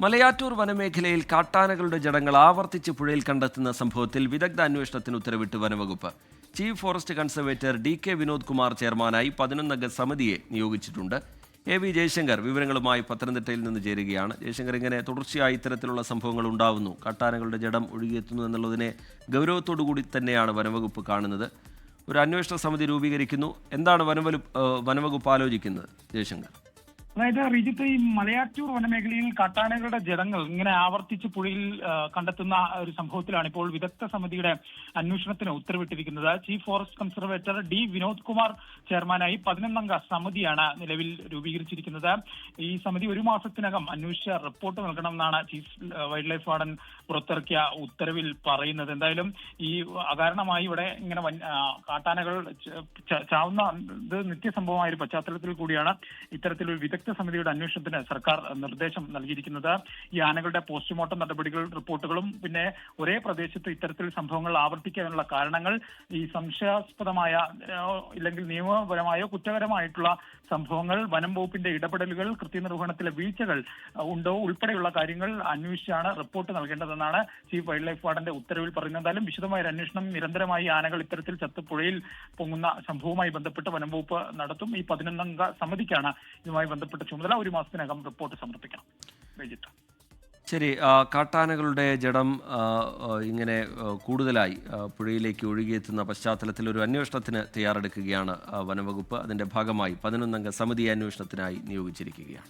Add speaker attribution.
Speaker 1: മലയാറ്റൂർ വനമേഖലയിൽ കാട്ടാനകളുടെ ജഡങ്ങൾ ആവർത്തിച്ച് പുഴയിൽ കണ്ടെത്തുന്ന സംഭവത്തിൽ വിദഗ്ധ അന്വേഷണത്തിന് ഉത്തരവിട്ട് വനവകുപ്പ്. Chief forest conservator DK Vinod Kumar ചെയർമാനായി 11 സമിതിയെ നിയോഗിച്ചിട്ടുണ്ട്. AV ജയശങ്കർ വിവരങ്ങളുമായി പത്തനംതിട്ടയിൽ നിന്ന് ചേരുകയാണ്. ജയശങ്കർ, ഇങ്ങനെ തുടർച്ചയായി ഇത്തരത്തിലുള്ള സംഭവങ്ങൾ ഉണ്ടാവുന്നു, കാട്ടാനകളുടെ ജഡം ഒഴുകിയെത്തുന്നു എന്നുള്ളതിനെ ഗൗരവത്തോടുകൂടി തന്നെയാണ് വനവകുപ്പ് കാണുന്നത്. ഒരു അന്വേഷണ സമിതി രൂപീകരിക്കുന്നു. എന്താണ് വനവകുപ്പ് ആലോചിക്കുന്നത്, ജയശങ്കർ?
Speaker 2: അതായത് റിജിത്ത്, ഈ മലയാറ്റൂർ വനമേഖലയിൽ കാട്ടാനകളുടെ ജഡങ്ങൾ ഇങ്ങനെ ആവർത്തിച്ച് പുഴയിൽ കണ്ടെത്തുന്ന ഒരു സംഭവത്തിലാണ് ഇപ്പോൾ വിദഗ്ധ സമിതിയുടെ അന്വേഷണത്തിന് ഉത്തരവിട്ടിരിക്കുന്നത്. Chief forest conservator Vinod Kumar ചെയർമാനായി 11 സമിതിയാണ് നിലവിൽ രൂപീകരിച്ചിരിക്കുന്നത്. ഈ സമിതി 1 മാസത്തിനകം അന്വേഷിച്ച റിപ്പോർട്ട് നൽകണമെന്നാണ് ചീഫ് വൈൽഡ് ലൈഫ് വാർഡൻ പുറത്തിറക്കിയ ഉത്തരവിൽ പറയുന്നത്. എന്തായാലും ഈ അകാരണമായി ഇവിടെ ഇങ്ങനെ കാട്ടാനകൾ ചാവുന്ന ഇത് നിത്യസംഭവമായ ഒരു പശ്ചാത്തലത്തിൽ കൂടിയാണ് ഇത്തരത്തിലൊരു വിദഗ്ധ സമിതിയുടെ അന്വേഷണത്തിന് സർക്കാർ നിർദ്ദേശം നൽകിയിരിക്കുന്നത്. ഈ ആനകളുടെ പോസ്റ്റ്മോർട്ടം നടപടികൾ റിപ്പോർട്ടുകളും പിന്നെ ഒരേ പ്രദേശത്ത് ഇത്തരത്തിൽ സംഭവങ്ങൾ ആവർത്തിക്കാനുള്ള കാരണങ്ങൾ, ഈ സംശയാസ്പദമായ ഇല്ലെങ്കിൽ നിയമപരമായോ കുറ്റകരമായിട്ടുള്ള സംഭവങ്ങൾ, വനം വകുപ്പിന്റെ ഇടപെടലുകൾ, കൃത്യനിർവഹണത്തിലെ വീഴ്ചകൾ ഉണ്ടോ ഉൾപ്പെടെയുള്ള കാര്യങ്ങൾ അന്വേഷിച്ചാണ് റിപ്പോർട്ട് നൽകേണ്ടതെന്നാണ് ചീഫ് വൈൽഡ് ലൈഫ് വാർഡന്റെ ഉത്തരവിൽ പറയുന്നത്. എന്തായാലും വിശദമായ ഒരു അന്വേഷണം നിരന്തരമായി ആനകൾ ഇത്തരത്തിൽ ചത്തുപുഴയിൽ പൊങ്ങുന്ന സംഭവവുമായി ബന്ധപ്പെട്ട് വനം വകുപ്പ് നടത്തും. ഈ 11 സമിതിക്കാണ് ഇതുമായി ബന്ധപ്പെട്ട ചുമതല. 1 മാസത്തിനകം റിപ്പോർട്ട് സമർപ്പിക്കണം.
Speaker 1: ശരി, കാട്ടാനകളുടെ ജഡം ഇങ്ങനെ കൂടുതലായി പുഴയിലേക്ക് ഒഴുകിയെത്തുന്ന പശ്ചാത്തലത്തിൽ ഒരു അന്വേഷണത്തിന് തയ്യാറെടുക്കുകയാണ് വനവകുപ്പ്. അതിൻ്റെ ഭാഗമായി 11 സമിതി അന്വേഷണത്തിനായി നിയോഗിച്ചിരിക്കുകയാണ്.